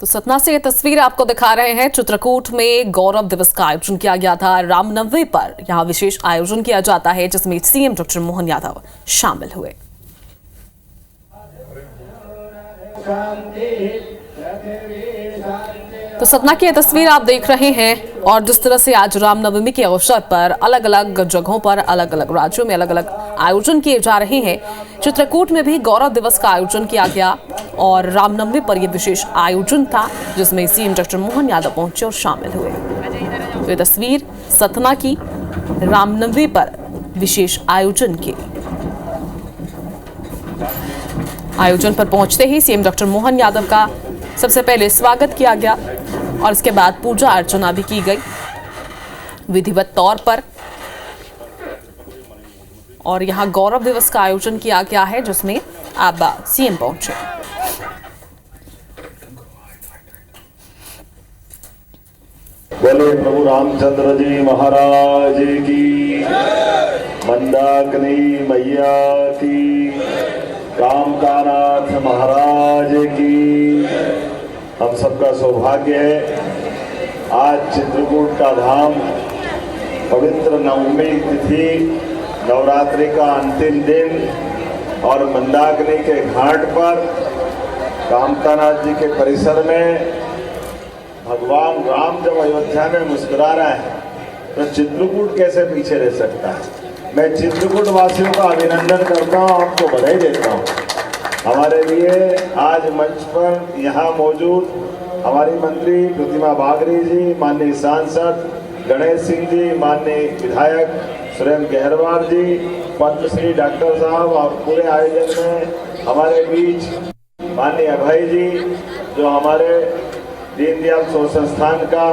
तो सतना से ये तस्वीर आपको दिखा रहे हैं। चित्रकूट में गौरव दिवस का आयोजन किया गया था। रामनवमी पर यहां विशेष आयोजन किया जाता है जिसमें सीएम डॉक्टर मोहन यादव शामिल हुए। तो सतना की ये तस्वीर आप देख रहे हैं और जिस तरह से आज रामनवमी के अवसर पर अलग अलग जगहों पर अलग अलग राज्यों में अलग अलग आयोजन किए जा रहे हैं। चित्रकूट में भी गौरव दिवस का आयोजन किया गया और रामनवमी पर यह विशेष आयोजन था जिसमें सीएम डॉक्टर मोहन यादव पहुंचे और शामिल हुए। तो ये तस्वीर सतना की रामनवमी पर विशेष आयोजन की। आयोजन पर पहुंचते ही सीएम डॉक्टर मोहन यादव का सबसे पहले स्वागत किया गया और इसके बाद पूजा अर्चना भी की गई विधिवत तौर पर। और यहां गौरव दिवस का आयोजन किया गया है जिसमें अब सीएम पहुंचे। बोले प्रभु रामचंद्र जी महाराज की, मंदाकिनी मैया की, कामकानाथ महाराज की। हम सबका सौभाग्य है आज चित्रकूट का धाम पवित्र नवमी तिथि नवरात्रि का अंतिम दिन और मंदाकिनी के घाट पर कामकानाथ जी के परिसर में भगवान राम जब अयोध्या में मुस्कुरा रहे हैं तो चित्रकूट कैसे पीछे रह सकता है। मैं चित्रकूट वासियों का अभिनंदन करता हूँ, आपको बधाई देता हूँ। हमारे लिए आज मंच पर यहाँ मौजूद हमारी मंत्री प्रतिमा बागरी जी, माननीय सांसद गणेश सिंह जी, माननीय विधायक सुरेंद्र गहरवार जी, पद्मश्री डॉक्टर साहब और पूरे आयोजन में हमारे बीच माननीय अभय जी जो हमारे दीनदयाल शोध संस्थान का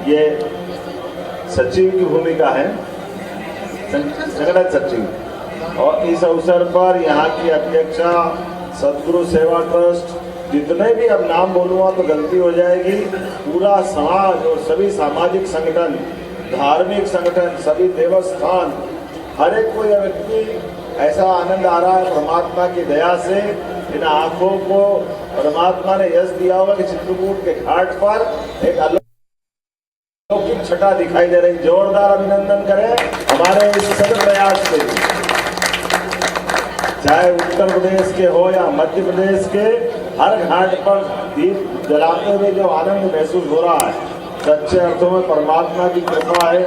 ये सचिव की भूमिका है, संगठन सचिव। और इस अवसर पर यहाँ की अध्यक्षा सदगुरु सेवा ट्रस्ट, जितने भी अब नाम बोलूँगा तो गलती हो जाएगी, पूरा समाज और सभी सामाजिक संगठन, धार्मिक संगठन, सभी देवस्थान, हर एक कोई व्यक्ति ऐसा आनंद आ रहा है परमात्मा की दया से। इन आंखों को परमात्मा ने यश दिया होगा कि चित्रकूट के घाट पर एक अलौकिक छटा दिखाई दे रही। जोरदार अभिनंदन करें हमारे इस सदर प्रयास के, चाहे उत्तर प्रदेश के हो या मध्य प्रदेश के, हर घाट पर दीप जलाते हुए जो आनंद महसूस हो रहा है, सच्चे अर्थों में परमात्मा की कृपा है,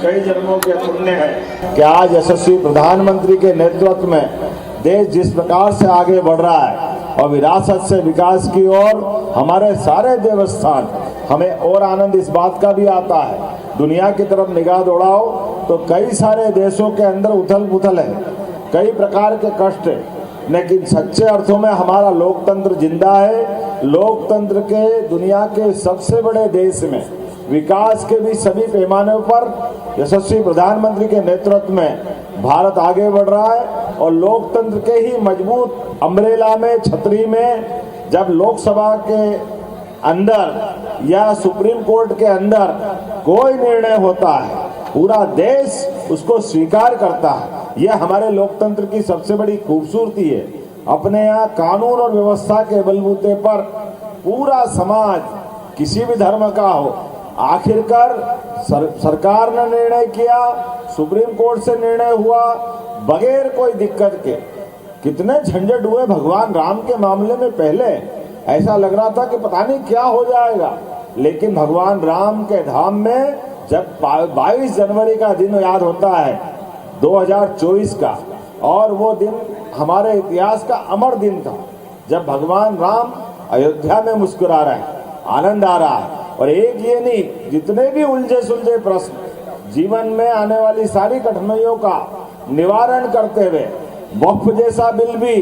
कई जन्मों के पुण्य है कि आज यशस्वी प्रधानमंत्री के नेतृत्व में देश जिस प्रकार से आगे बढ़ रहा है और विरासत से विकास की ओर हमारे सारे देवस्थान, हमें और आनंद इस बात का भी आता है, दुनिया की तरफ निगाह दौड़ाओ तो कई सारे देशों के अंदर उथल पुथल है, कई प्रकार के कष्ट है, लेकिन सच्चे अर्थों में हमारा लोकतंत्र जिंदा है। लोकतंत्र के दुनिया के सबसे बड़े देश में विकास के भी सभी पैमानों पर यशस्वी प्रधानमंत्री के नेतृत्व में भारत आगे बढ़ रहा है। और लोकतंत्र के ही मजबूत अम्ब्रेला में, छतरी में जब लोकसभा के अंदर या सुप्रीम कोर्ट के अंदर कोई निर्णय होता है, पूरा देश उसको स्वीकार करता है। यह हमारे लोकतंत्र की सबसे बड़ी खूबसूरती है। अपने यहाँ कानून और व्यवस्था के बलबूते पर पूरा समाज किसी भी धर्म का हो, आखिरकार सरकार ने निर्णय किया, सुप्रीम कोर्ट से निर्णय हुआ, बगैर कोई दिक्कत के। कितने झंझट हुए भगवान राम के मामले में, पहले ऐसा लग रहा था कि पता नहीं क्या हो जाएगा, लेकिन भगवान राम के धाम में जब 22 जनवरी का दिन याद होता है 2024 का, और वो दिन हमारे इतिहास का अमर दिन था जब भगवान राम अयोध्या में मुस्कुरा रहे हैं, आनंद आ रहा है। और एक ये नहीं, जितने भी उलझे सुलझे प्रश्न जीवन में आने वाली सारी कठिनाइयों का निवारण करते हुए वक्फ जैसा बिल भी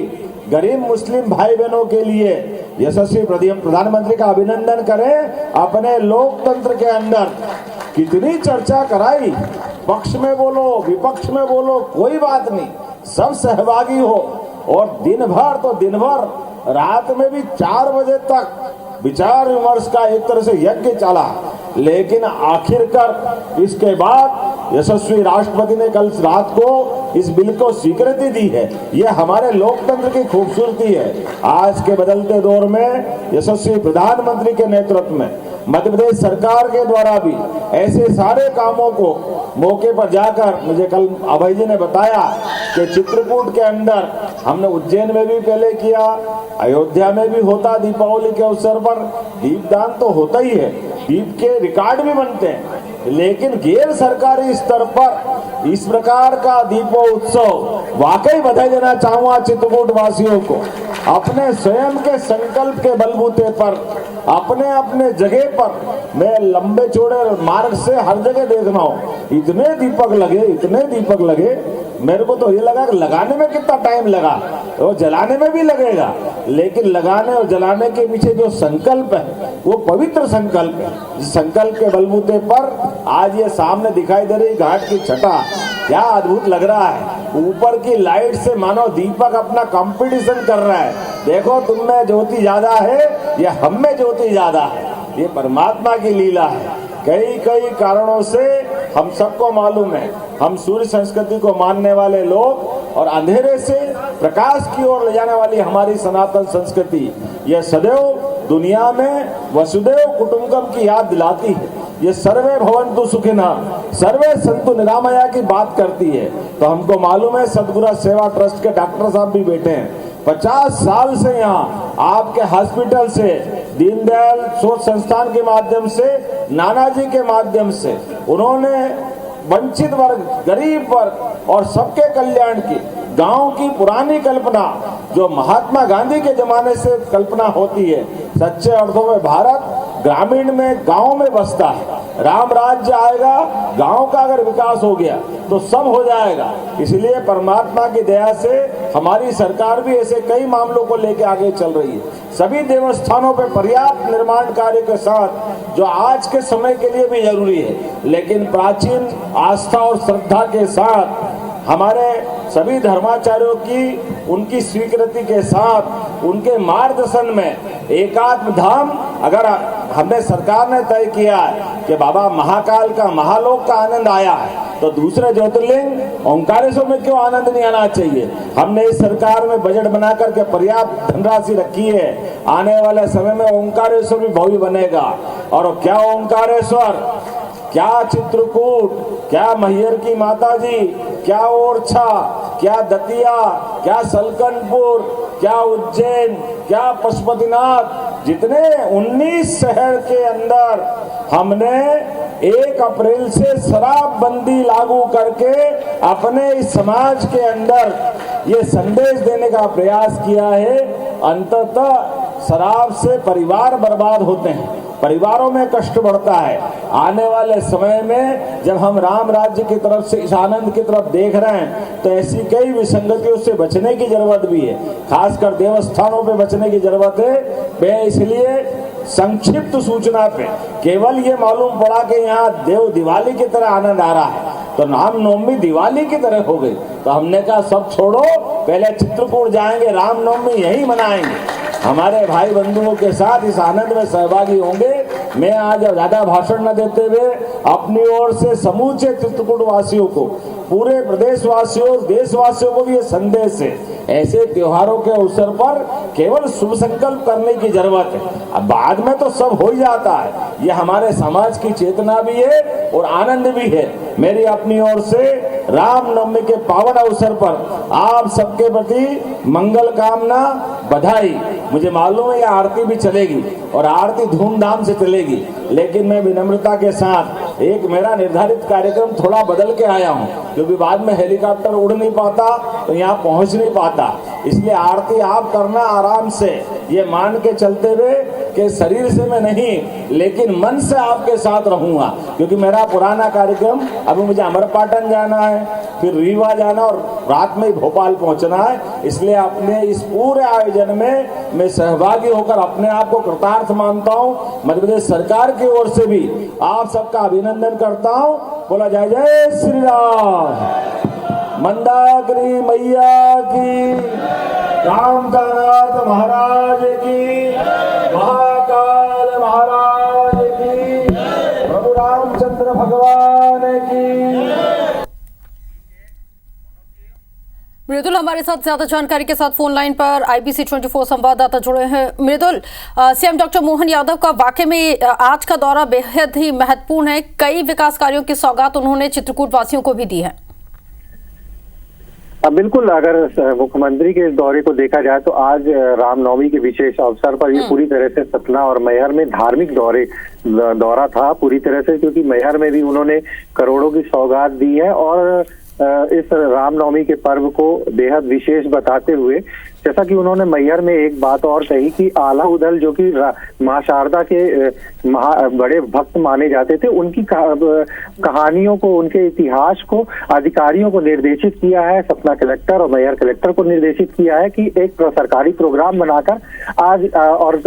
गरीब मुस्लिम भाई बहनों के लिए यशस्वी प्रधानमंत्री का अभिनंदन करें। अपने लोकतंत्र के अंदर कितनी चर्चा कराई, पक्ष में बोलो विपक्ष में बोलो, कोई बात नहीं, सब सहभागी हो। और दिन भर तो दिन भर, रात में भी 4 बजे तक विचार विमर्श का एक तरह से यज्ञ चला, लेकिन आखिरकार इसके बाद यशस्वी राष्ट्रपति ने कल रात को इस बिल को स्वीकृति दी है। यह हमारे लोकतंत्र की खूबसूरती है। आज के बदलते दौर में यशस्वी प्रधानमंत्री के नेतृत्व में मध्य प्रदेश सरकार के द्वारा भी ऐसे सारे कामों को मौके पर जाकर, मुझे कल अभय जी ने बताया कि चित्रकूट के अंदर हमने उज्जैन में भी पहले किया, अयोध्या में भी होता, दीपावली के अवसर पर दीपदान तो होता ही है, दीप के रिकॉर्ड भी बनते हैं, लेकिन गैर सरकारी स्तर पर इस प्रकार का दीपोत्सव वाकई बधाई देना चाहूंगा चित्रकूट वासियों को। अपने स्वयं के संकल्प के बलबूते पर अपने अपने जगह पर मैं लंबे चौड़े मार्ग से हर जगह देख रहा हूँ, इतने दीपक लगे, मेरे को तो ये लगा कि लगाने में कितना टाइम लगा, वो जलाने में भी लगेगा, लेकिन लगाने और जलाने के पीछे जो संकल्प है वो पवित्र संकल्प है। इस संकल्प के बलबूते पर आज ये सामने दिखाई दे रही घाट की छटा क्या अद्भुत लग रहा है। ऊपर की लाइट से मानो दीपक अपना कंपटीशन कर रहा है, देखो तुम में ज्योति ज्यादा है या हम में ज्योति ज्यादा है। ये परमात्मा की लीला है। कई कारणों से हम सबको मालूम है, हम सूर्य संस्कृति को मानने वाले लोग और अंधेरे से प्रकाश की ओर ले जाने वाली हमारी सनातन संस्कृति यह सदैव दुनिया में वसुदेव कुटुंबकम की याद दिलाती है। ये सर्वे भवन्तु सुखिनः, सर्वे सन्तु निरामया की बात करती है। तो हमको मालूम है सदगुरु सेवा ट्रस्ट के डॉक्टर साहब भी बैठे हैं, 50 साल से यहाँ आपके हॉस्पिटल से, दीनदयाल शोध संस्थान के माध्यम से, नानाजी के माध्यम से उन्होंने वंचित वर्ग, गरीब वर्ग और सबके कल्याण की गांव की पुरानी कल्पना जो महात्मा गांधी के जमाने से कल्पना होती है, सच्चे अर्थों में भारत ग्रामीण में गांव में बसता है। राम राज्य आएगा, गांव का अगर विकास हो गया तो सब हो जाएगा। इसलिए परमात्मा की दया से हमारी सरकार भी ऐसे कई मामलों को लेकर आगे चल रही है। सभी देवस्थानों पर पर्याप्त निर्माण कार्य के साथ जो आज के समय के लिए भी जरूरी है, लेकिन प्राचीन आस्था और श्रद्धा के साथ हमारे सभी धर्माचार्यों की उनकी स्वीकृति के साथ उनके मार्गदर्शन में एकात्म धाम अगर हमने सरकार ने तय किया है कि बाबा महाकाल का, महालोक का आनंद आया है, तो दूसरे ज्योतिर्लिंग ओंकारेश्वर में क्यों आनंद नहीं आना चाहिए। हमने इस सरकार में बजट बना करके पर्याप्त धनराशि रखी है, आने वाले समय में ओंकारेश्वर भी भव्य बनेगा। और क्या ओंकारेश्वर, क्या चित्रकूट, क्या मैहर की माता जी, क्या ओरछा, क्या दतिया, क्या सलकनपुर, क्या उज्जैन, क्या पशुपतिनाथ, जितने 19 शहर के अंदर हमने 1 अप्रैल से शराबबंदी लागू करके अपने इस समाज के अंदर ये संदेश देने का प्रयास किया है। अंततः शराब से परिवार बर्बाद होते हैं, परिवारों में कष्ट बढ़ता है। आने वाले समय में जब हम राम राज्य की तरफ से इस आनंद की तरफ देख रहे हैं तो ऐसी कई विसंगतियों से बचने की जरूरत भी है, खासकर देवस्थानों पे बचने की जरूरत है। मैं इसलिए संक्षिप्त सूचना पे केवल ये मालूम पड़ा कि यहाँ देव दिवाली की तरह आनंद आ रहा है, तो रामनवमी दिवाली की तरह हो गई। तो हमने कहा सब छोड़ो, पहले चित्रकूट जाएंगे, रामनवमी यही मनाएंगे, हमारे भाई बंधुओं के साथ इस आनंद में सहभागी होंगे। मैं आज ज्यादा भाषण न देते हुए अपनी ओर से समूचे चित्रकूट वासियों को, पूरे प्रदेश वासियों, देशवासियों को भी ये संदेश है, ऐसे त्योहारों के अवसर पर केवल शुभ संकल्प करने की जरूरत है। अब बाद में तो सब हो ही जाता है, ये हमारे समाज की चेतना भी है और आनंद भी है। मेरी अपनी ओर से रामनवमी के पावन अवसर पर आप सबके प्रति मंगल कामना, बधाई। मुझे मालूम है ये आरती भी चलेगी और आरती धूमधाम से चलेगी, लेकिन मैं विनम्रता के साथ एक मेरा निर्धारित कार्यक्रम थोड़ा बदल के आया हूँ, क्योंकि बाद में हेलीकॉप्टर उड़ नहीं पाता तो यहाँ पहुँच नहीं पाता। इसलिए आरती आप करना आराम से, ये मान के चलते हुए कि शरीर से मैं नहीं लेकिन मन से आपके साथ रहूंगा, क्योंकि मेरा पुराना कार्यक्रम, अभी मुझे अमरपाटन जाना है, फिर रीवा जाना और रात में ही भोपाल पहुंचना है। इसलिए अपने इस पूरे आयोजन में मैं सहभागी होकर अपने आप को कृतार्थ मानता हूँ। मध्य प्रदेश सरकार की ओर से भी आप सबका अभिनंदन करता हूँ। बोला जय जय श्री राम, मंदाकिनी मैया की, रामदानाथ महाराज की, महाकाल महाराज की, प्रभु रामचंद्र भगवान की। मृदुल हमारे साथ ज्यादा जानकारी के साथ फोन लाइन पर IBC 24 संवाददाता जुड़े हैं। मृदुल, सीएम डॉक्टर मोहन यादव का वाकई में आज का दौरा बेहद ही महत्वपूर्ण है। कई विकास कार्यों की सौगात उन्होंने चित्रकूट वासियों को भी दी है। बिल्कुल, अगर मुख्यमंत्री के इस दौरे को देखा जाए तो आज रामनवमी के विशेष अवसर पर ये पूरी तरह से सतना और मैहर में धार्मिक दौरा था पूरी तरह से, क्योंकि मैहर में भी उन्होंने करोड़ों की सौगात दी है और इस रामनवमी के पर्व को बेहद विशेष बताते हुए, जैसा कि उन्होंने मैहर में एक बात और कही कि आला उदल जो कि मां शारदा के बड़े भक्त माने जाते थे, उनकी कहानियों को, उनके इतिहास को अधिकारियों को निर्देशित किया है। सतना कलेक्टर और मैहर कलेक्टर को निर्देशित किया है कि एक सरकारी प्रोग्राम बनाकर आज और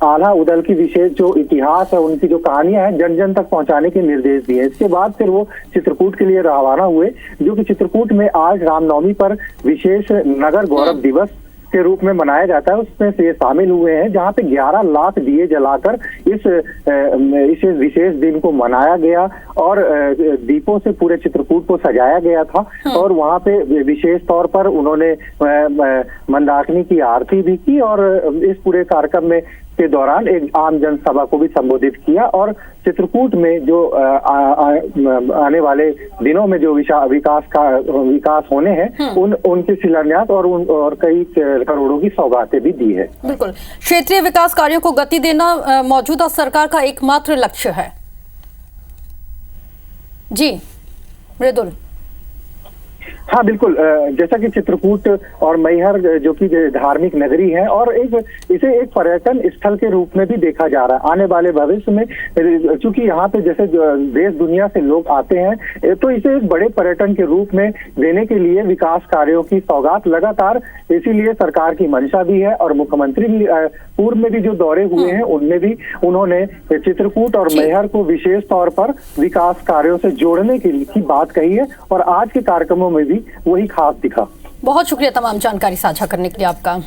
आला उदल की विशेष जो इतिहास है, उनकी जो कहानियां हैं, जन जन तक पहुंचाने के निर्देश दिए। इसके बाद फिर वो चित्रकूट के लिए रवाना हुए, जो कि चित्रकूट में आज रामनवमी पर विशेष नगर गौरव दिवस के रूप में मनाया जाता है, उसमें से ये शामिल हुए हैं, जहां पे 11 लाख दिए जलाकर इस विशेष दिन को मनाया गया और दीपों से पूरे चित्रकूट को सजाया गया था। और वहां पे विशेष तौर पर उन्होंने मंदाकिनी की आरती भी की और इस पूरे कार्यक्रम में के दौरान एक आम जनसभा को भी संबोधित किया और चित्रकूट में जो आने वाले दिनों में जो विकास होने हैं उनके शिलान्यास और कई करोड़ों की सौगातें भी दी है। बिल्कुल, क्षेत्रीय विकास कार्यों को गति देना मौजूदा सरकार का एकमात्र लक्ष्य है। जी मृदुल। हाँ बिल्कुल, जैसा कि चित्रकूट और मैहर जो कि धार्मिक नगरी है और इसे एक पर्यटन स्थल के रूप में भी देखा जा रहा है। आने वाले भविष्य में चूंकि यहाँ पे जैसे देश दुनिया से लोग आते हैं, तो इसे एक बड़े पर्यटन के रूप में देने के लिए विकास कार्यों की सौगात लगातार, इसीलिए सरकार की मंशा भी है। और मुख्यमंत्री भी पूर्व में भी जो दौरे हुए हैं उनमें भी उन्होंने चित्रकूट और मैहर को विशेष तौर पर विकास कार्यों से जोड़ने की बात कही है और आज के कार्यक्रमों में भी वही खास दिखा। बहुत शुक्रिया तमाम जानकारी साझा करने के लिए आपका।